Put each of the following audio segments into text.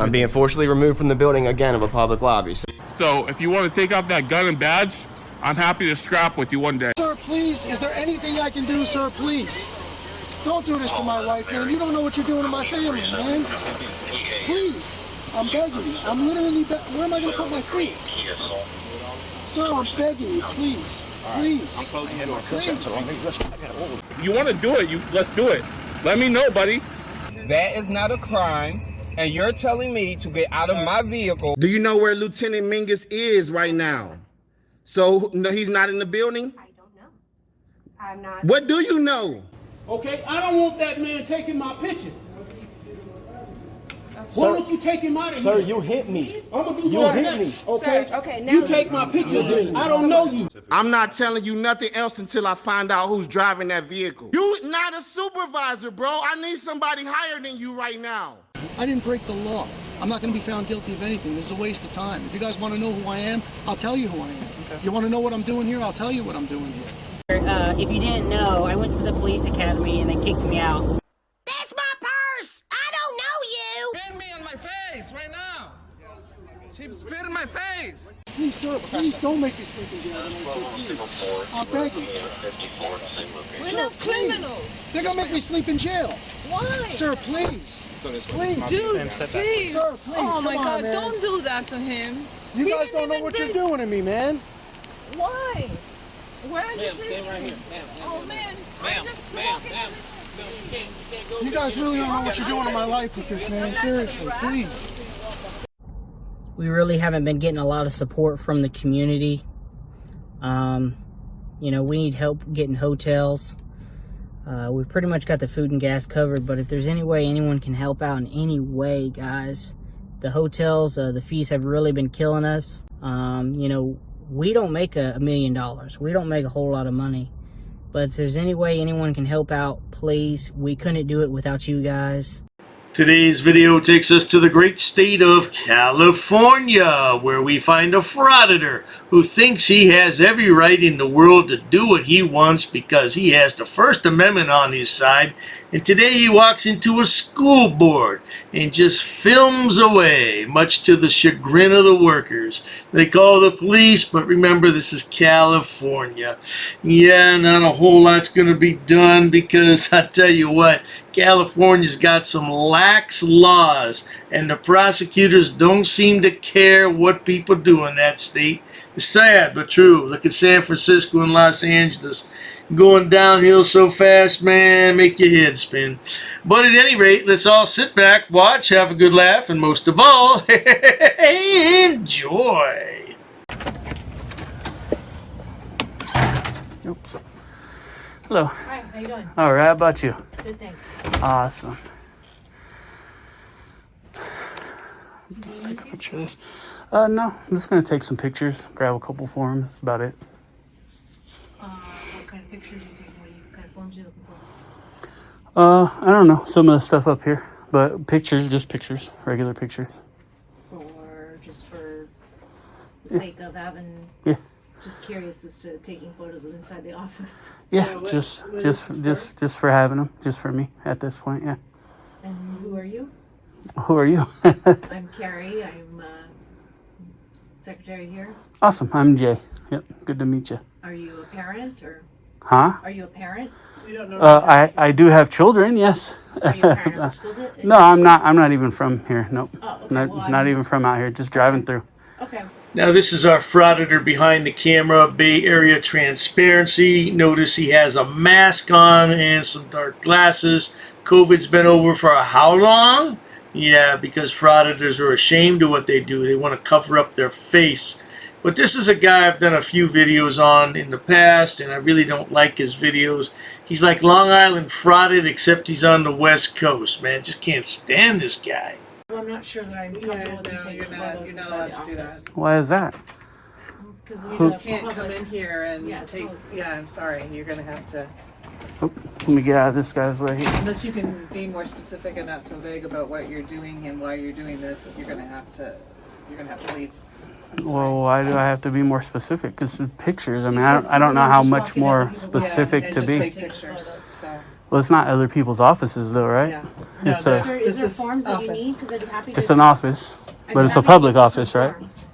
I'm being forcibly removed from the building again of a public lobby. So if you want to take off that gun and badge, I'm happy to scrap with you one day. Sir, please, is there anything I can do, sir, please? Don't do this to my wife, man. You don't know what you're doing to my family, man. Please, I'm begging you. I'm literally where am I going to put my feet? Sir, I'm begging you, please. Please. Please. You want to do it, let's do it. Let me know, buddy. That is not a crime, and you're telling me to get out of my vehicle. Do you know where Lieutenant Mingus is right now? So, no, he's not in the building? I don't know. I'm not. What do you know? Okay, I don't want that man taking my picture. Why don't you take him out of here? Sir, you hit me. I'm gonna do You that hit next, me. okay? Sir, okay, now you take my picture then. I don't know you. I'm not telling you nothing else until I find out who's driving that vehicle. You not a supervisor, bro. I need somebody higher than you right now. I didn't break the law. I'm not going to be found guilty of anything. This is a waste of time. If you guys want to know who I am, I'll tell you who I am. Okay. You want to know what I'm doing here? I'll tell you what I'm doing here. If you didn't know, I went to the police academy and they kicked me out. That's my purse! I don't know you! Spit me on my face right now. She spit in my face. Please, sir, please don't make me sleep in jail tonight, sir, please. I'm begging. We're not criminals! They're going to make me sleep in jail. Why? Sir, please. Please. Dude, please. Sir, please. Oh my Come on, God, man. don't do that to him. You He guys didn't don't know even what bring- you're doing to me, man. Why? Where are you Ma'am, taking stand right me? here. Ma'am, Oh man, ma'am, I'm just ma'am, walking. ma'am. No, you can't go. You guys really don't know what you're doing in my life with this, man. Seriously, please. We really haven't been getting a lot of support from the community. You know, we need help getting hotels. We pretty much got the food and gas covered, but if there's any way anyone can help out in any way, guys, the hotels, the fees have really been killing us. You know, we don't make $1 million. We don't make a whole lot of money. But if there's any way anyone can help out, please. We couldn't do it without you guys. Today's video takes us to the great state of California, where we find a frauditor who thinks he has every right in the world to do what he wants because he has the First Amendment on his side. And today he walks into a school board and just films away, much to the chagrin of the workers. They call the police, but remember, this is California. Yeah, not a whole lot's going to be done because I tell you what, California's got some lax laws, and the prosecutors don't seem to care what people do in that state. It's sad, but true. Look at San Francisco and Los Angeles going downhill so fast, man, make your head spin. But at any rate, let's all sit back, watch, have a good laugh, and most of all, enjoy. Oops. Hello. Hi, how you doing? All right, how about you? Good, thanks. Awesome. Pictures. No, I'm just gonna take some pictures, grab a couple for him. That's about it. What kind of pictures you taking? What kind of forms you looking for? I don't know, some of the stuff up here, but pictures, just pictures, regular pictures. Just for the sake of having. Yeah. Just curious as to taking photos of inside the office. Yeah, just for having them, just for me at this point. Yeah. And who are you? Who are you? I'm Carrie. I'm secretary here. Awesome. I'm Jay. Yep. Good to meet you. Are you a parent or? Huh? Are you a parent? We don't know. I do have children. Yes. Are you a parent of the school? No, I'm not. I'm not even from here. Nope. Oh, okay. Not even from out here. Just driving through. Okay. Now this is our frauditor behind the camera, Bay Area Transparency. Notice he has a mask on and some dark glasses. COVID's been over for how long? Yeah, because frauditors are ashamed of what they do. They want to cover up their face. But this is a guy I've done a few videos on in the past, and I really don't like his videos. He's like Long Island frauded, except he's on the West Coast, man. Just can't stand this guy. Well, I'm not sure that I'm comfortable with you taking photos You're not inside allowed the to do that. office. Why is that? Because You just can't come in here and Yeah, it's take. public. Yeah, I'm sorry. You're gonna have to, Oh, let me get out of this guy's way here. unless you can be more specific and not so vague about what you're doing and why you're doing this. You're gonna have to leave. Well, why do I have to be more specific? Because pictures. I mean, I don't know how much more specific to just be. take pictures. So. Well, it's not other people's offices, though, right? Yeah. It's No, a, Is there is forms that you office. need? Because I'd be happy to. it's an office, I'd but be it's a happy to public get you office, some right? forms.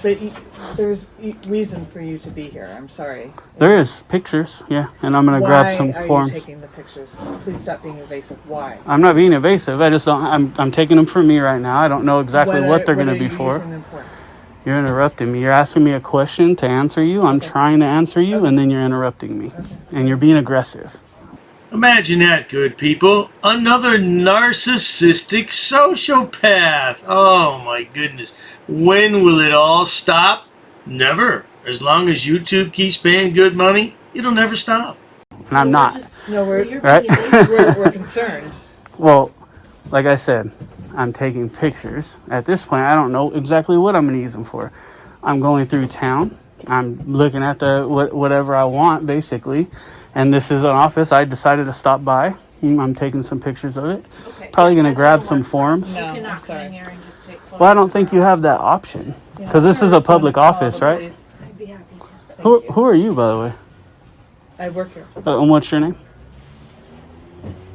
But there's reason for you to be here. I'm sorry. There is pictures, yeah, and I'm gonna grab some Why are forms. you taking the pictures? Please stop being evasive. Why? I'm not being evasive. I just don't. I'm taking them for me right now. I don't know exactly what they're gonna are be you for. using them for? You're interrupting me. You're asking me a question to answer you. I'm trying to answer you, and then you're interrupting me, and you're being aggressive. Imagine that, good people. Another narcissistic sociopath. Oh my goodness. When will it all stop? Never. As long as YouTube keeps paying good money, it'll never stop. And I'm not. No, we're Right? we're concerned. Well, like I said, I'm taking pictures. At this point, I don't know exactly what I'm going to use them for. I'm going through town. I'm looking at whatever I want, basically. And this is an office. I decided to stop by. I'm taking some pictures of it. Okay. Probably going to grab some forms. No, You I'm cannot come sorry. in here and just take photos. Well, I don't think you have that option. Because this is a public office, right? Please. I'd be happy to. Who are you, by the way? I work here. And what's your name?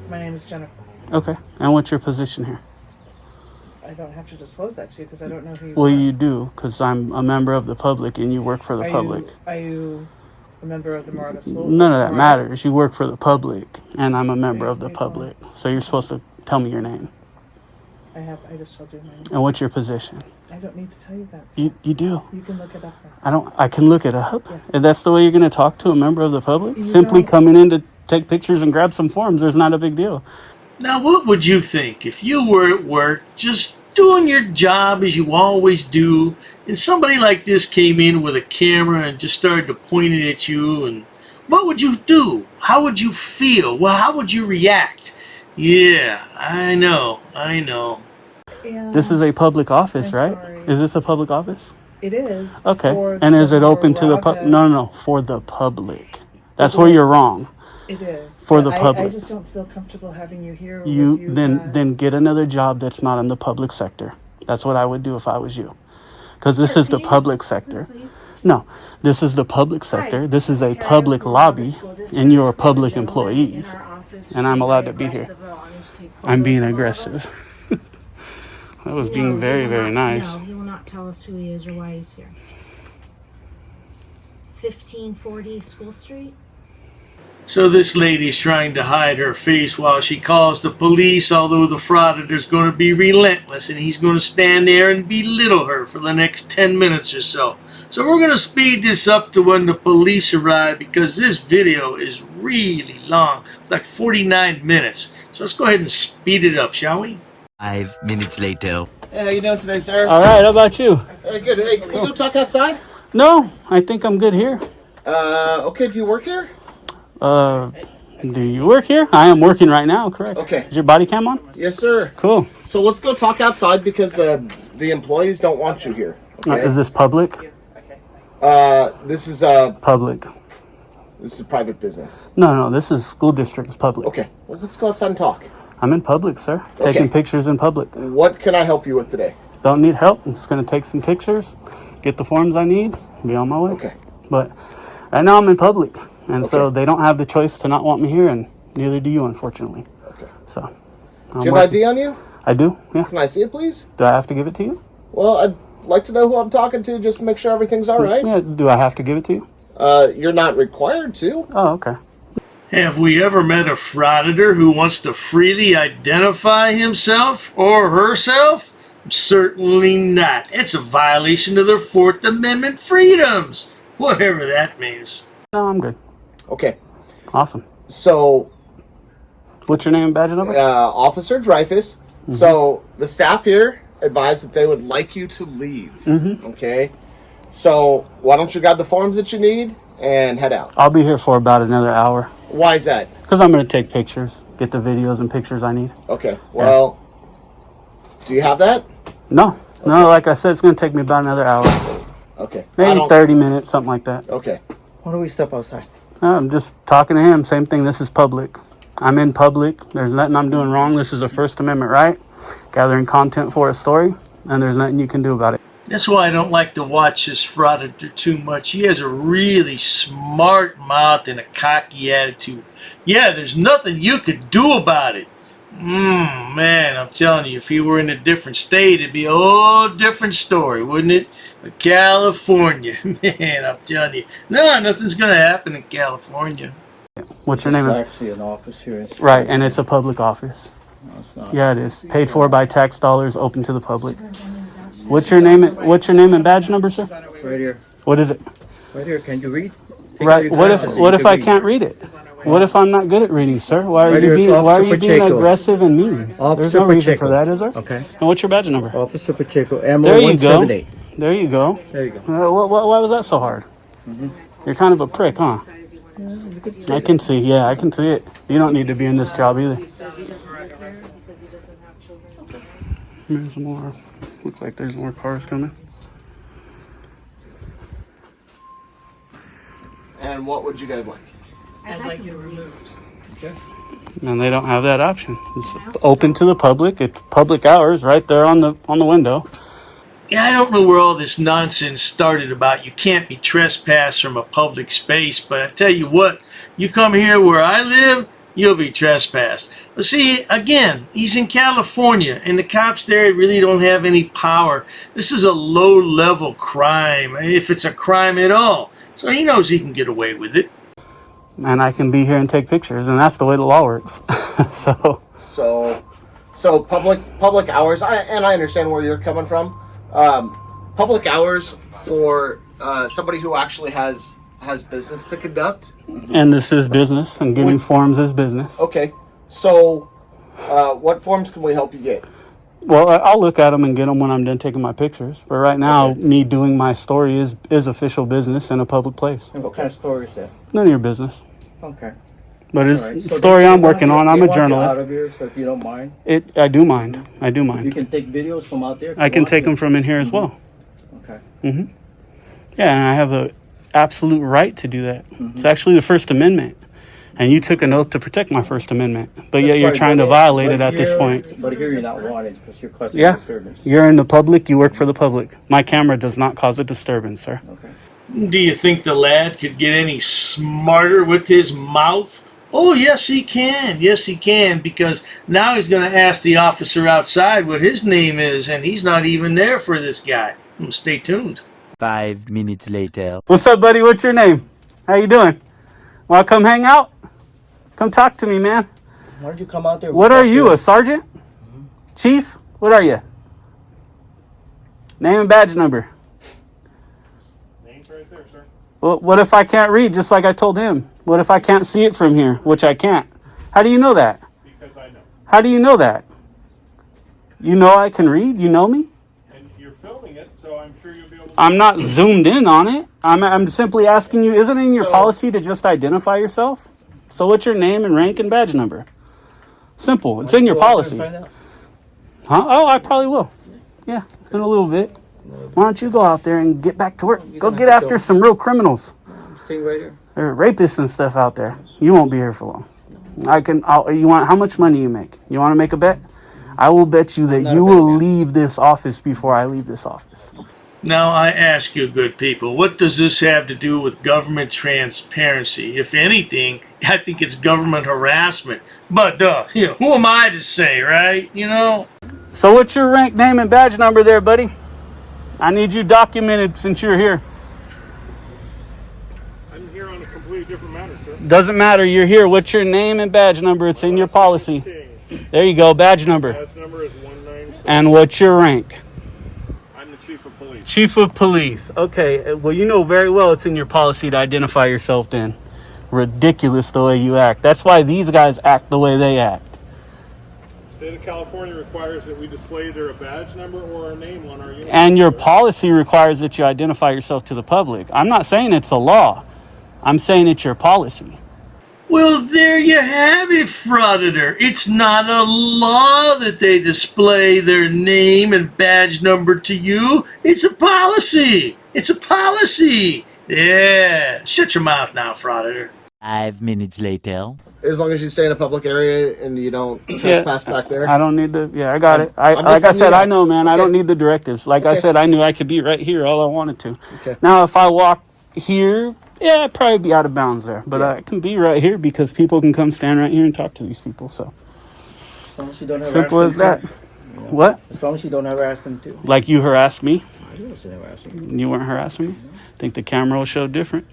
My name is Jennifer. Okay. And what's your position here? I don't have to disclose that to you because I don't know who you Well, are. you do, because I'm a member of the public and you work for the public. Are you a member of the Morada School? None of that Morada? matters. You work for the public, and I'm a member of the public. So you're supposed to tell me your name. I just told you my name. And what's your position? I don't need to tell you that. You do. You can look it up now. I can look it up. And that's the way you're going to talk to a member of the public? You Simply don't. coming in to take pictures and grab some forms. There's not a big deal. Now, what would you think if you were at work just doing your job as you always do, and somebody like this came in with a camera and just started to point it at you? And what would you do? How would you feel? Well, how would you react? Yeah, I know. Yeah, This is a public office, I'm right? sorry. Is this a public office? it is. Okay. for And is it the open to the public? Morada. No, for the public. That's It where you're is. wrong. It is. For But the I public. just don't feel comfortable having you here. You with you then get another job that's not in the public sector. That's what I would do if I was you. Because this Sir, is the can you public just sector. please leave? No, this is the public sector. Right. This is a Carrier public from lobby, Morada School District. and you're a We have public gentleman employees. in our office And I'm being allowed very to be here. aggressive about wanting to take I'm being photos of all of aggressive. us. I was No, being he very, will very not- nice. No, he will not tell us who he is or why he's here. 1540 School Street? So this lady's trying to hide her face while she calls the police, although the Frauditor's going to be relentless and he's going to stand there and belittle her for the next 10 minutes or so. So we're going to speed this up to when the police arrive because this video is really long. It's like 49 minutes. So let's go ahead and speed it up, shall we? 5 minutes later. Hey, how you doing today, sir? All right, how about you? Good. Hey, can we go talk outside? No, I think I'm good here. Okay, do you work here? Do you work here? I am working right now, correct. Okay. Is your body cam on? Yes, sir. Cool. So let's go talk outside because the employees don't want you here. Okay? Is this public? This is Public. this is private business. No, this is school district's public. Okay. Well, let's go outside and talk. I'm in public, sir. Okay. Taking pictures in public. What can I help you with today? Don't need help. I'm just going to take some pictures, get the forms I need, be on my way. Okay. But right now I'm in public, and so Okay. they don't have the choice to not want me here, and neither do you, unfortunately. Okay. So, Do you have ID on you? I do, yeah. Can I see it, please? Do I have to give it to you? Well, I'd like to know who I'm talking to just to make sure everything's all right. Yeah, do I have to give it to you? You're not required to. Oh, okay. Have we ever met a Frauditor who wants to freely identify himself or herself? Certainly not. It's a violation of their Fourth Amendment freedoms, whatever that means. No, I'm good. Okay. Awesome. So, What's your name and badge number? Officer Dreyfus. Mm-hmm. So, the staff here advised that they would like you to leave. Mm-hmm. Okay. So, why don't you grab the forms that you need and head out? I'll be here for about another hour. Why is that? Because I'm going to take pictures, get the videos and pictures I need. Okay. Well, do you have that? No, like I said, it's going to take me about another hour. Okay. Maybe 30 minutes, something like that. Okay. Why don't we step outside? I'm just talking to him. Same thing. This is public. I'm in public. There's nothing I'm doing wrong. This is a First Amendment right. Gathering content for a story, and there's nothing you can do about it. That's why I don't like to watch this Frauditor too much. He has a really smart mouth and a cocky attitude. Yeah, there's nothing you could do about it. Man, I'm telling you, if he were in a different state, it'd be a whole different story, wouldn't it? But California, man, I'm telling you. No, nothing's going to happen in California. What's your name? It's actually an office here. Right, and it's a public office. No, it's not. Yeah, it is. Paid for by tax dollars, open to the public. What's your name? What's your name and badge number, sir? Right here. What is it? Right here. Can you read? Right. What if I can't read it? What if I'm not good at reading, sir? Why are you being aggressive and mean? There's no reason for that, is there? Okay. And what's your badge number? Officer Pacheco, There MO you go. 178. There you go. There you go. Why was that so hard? You're kind of a prick, huh? I can see. Yeah, I can see it. You don't need to be in this job either. He says he doesn't live here. He says he doesn't have children. There's more. Looks like there's more cars coming. And what would you guys like? I'd like you removed. And they don't have that option. It's open to the public. It's public hours right there on the window. Yeah, I don't know where all this nonsense started about you can't be trespassed from a public space, but I tell you what, you come here where I live, you'll be trespassed. But see, again, he's in California, and the cops there really don't have any power. This is a low-level crime, if it's a crime at all. So he knows he can get away with it. And I can be here and take pictures, and that's the way the law works. So public hours, and I understand where you're coming from. Public hours for somebody who actually has business to conduct. And this is business, and getting forms is business. Okay, so what forms can we help you get? Well, I'll look at them and get them when I'm done taking my pictures. But right now, me doing my story is official business in a public place. And what kind of story is that? None of your business. Okay. But it's All right. a So story they I'm want working you- on. they I'm a want you journalist. out of here, so if you don't mind, I do mind. I do you mind. can take videos from out there. if I you can want take to. them from in here as well. Okay. Yeah, and I have a absolute right to do that. It's actually the First Amendment. And you took an oath to protect my First Amendment. But yet That's you're right, trying to but violate it here- at this point. But here you're not wanted because you're causing Yeah. disturbance. You're in the public. You work for the public. My camera does not cause a disturbance, sir. Okay. Do you think the lad could get any smarter with his mouth? Oh, yes, he can. Yes, he can, because now he's going to ask the officer outside what his name is, and he's not even there for this guy. Stay tuned. 5 minutes later. What's up, buddy? What's your name? How you doing? Want to come hang out? Come talk to me, man. Why don't you come out there? What are you, a sergeant? Chief? What are you? Name and badge number. Name's right there, sir. Well, what if I can't read, just like I told him? What if I can't see it from here, which I can't? How do you know that? Because I know. How do you know that? You know I can read? You know me? And you're filming it, so I'm sure you'll be able to... I'm not zoomed in on it. I'm simply asking you, isn't it in your policy to just identify yourself? So what's your name and rank and badge number? Simple. It's in your policy. Huh? Oh, I probably will. Yeah, in a little bit. Why don't you go out there and get back to work? Go get after some real criminals. Stay right here. There are rapists and stuff out there. You won't be here for long. You want how much money you make? You want to make a bet? I will bet you that you will leave this office before I leave this office. Now, I ask you, good people, what does this have to do with government transparency? If anything, I think it's government harassment. But, who am I to say, right? You know? So what's your rank, name, and badge number there, buddy? I need you documented since you're here. I'm here on a completely different matter, sir. Doesn't matter, you're here. What's your name and badge number? It's in your policy. There you go, badge number. Badge number is 197. And what's your rank? I'm the chief of police. Chief of police. Okay, well, you know very well it's in your policy to identify yourself then. Ridiculous the way you act. That's why these guys act the way they act. The state of California requires that we display either a badge number or a name on our uniform. And your policy requires that you identify yourself to the public. I'm not saying it's a law. I'm saying it's your policy. Well, there you have it, Frauditor. It's not a law that they display their name and badge number to you. It's a policy. It's a policy. Yeah. Shut your mouth now, Frauditor. 5 minutes later. As long as you stay in a public area and you don't trespass back there. I don't need the. Yeah, I got it. Like I said, I know, man. Okay. I don't need the directives. Like I said, I knew I could be right here all I wanted to. Okay. Now, if I walk here, yeah, I'd probably be out of bounds there. But I can be right here because people can come stand right here and talk to these people. So simple as that. What? As long as you don't harass them too. Like you harassed me? I didn't harass them. You weren't harassing me? I think the camera will show different.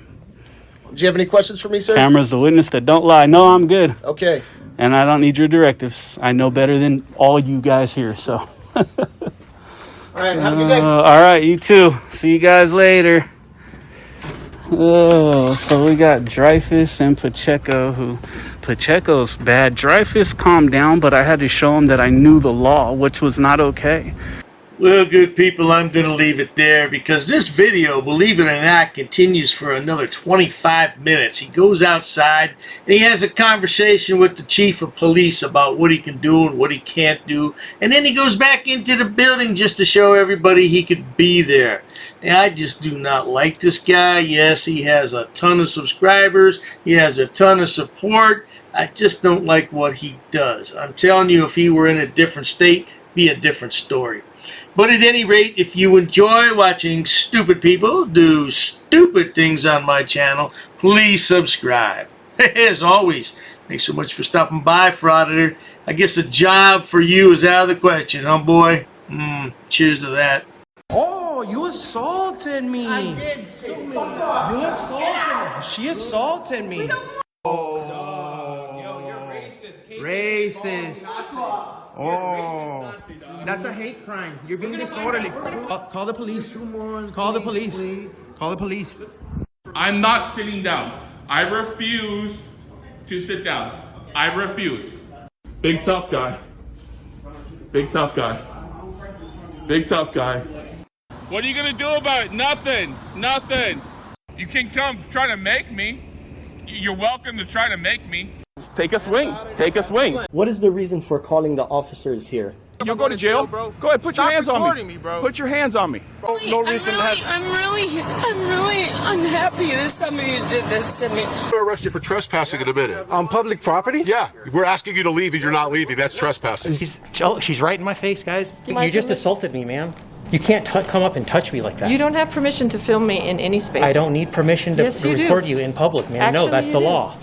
Do you have any questions for me, sir? Camera's the witness that don't lie. No, I'm good. Okay. And I don't need your directives. I know better than all you guys here, so. All right, have a good day. All right, you too. See you guys later. Oh, so we got Dreyfus and Pacheco, Pacheco's bad. Dreyfus calmed down, but I had to show him that I knew the law, which was not okay. Well, good people, I'm going to leave it there because this video, believe it or not, continues for another 25 minutes. He goes outside and he has a conversation with the chief of police about what he can do and what he can't do. And then he goes back into the building just to show everybody he could be there. And I just do not like this guy. Yes, he has a ton of subscribers. He has a ton of support. I just don't like what he does. I'm telling you, if he were in a different state, it'd be a different story. But at any rate, if you enjoy watching stupid people do stupid things on my channel, please subscribe. As always, thanks so much for stopping by, Frauditor. I guess a job for you is out of the question, huh, boy? Cheers to that. Oh, you assaulted me. I did. You assaulted me. She assaulted me. Oh, yo, you're racist. Racist. Oh, that's a hate crime. You're being disorderly. Call the police. Call the police. Call the police. I'm not sitting down. I refuse to sit down. I refuse. Big tough guy. Big tough guy. Big tough guy. What are you gonna do about it? Nothing. Nothing. You can come try to make me. You're welcome to try to make me. Take a swing. Take a swing. What is the reason for calling the officers here? You'll go to jail, bro. Go ahead, put your hands on me. Bro. Put your hands on me. No reason to have. I'm really unhappy that somebody did this to me. I'm going to arrest you for trespassing in a minute. On public property? Yeah, we're asking you to leave and you're not leaving. That's trespassing. She's right in my face, guys. You just assaulted me, ma'am. You can't come up and touch me like that. You don't have permission to film me in any space. I don't need permission to record you in public, ma'am. No, that's the law.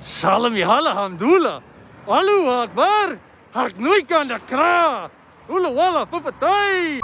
Salam yahala handula. Alu akbar. Haknuikan dakra. Ula wala pupatay.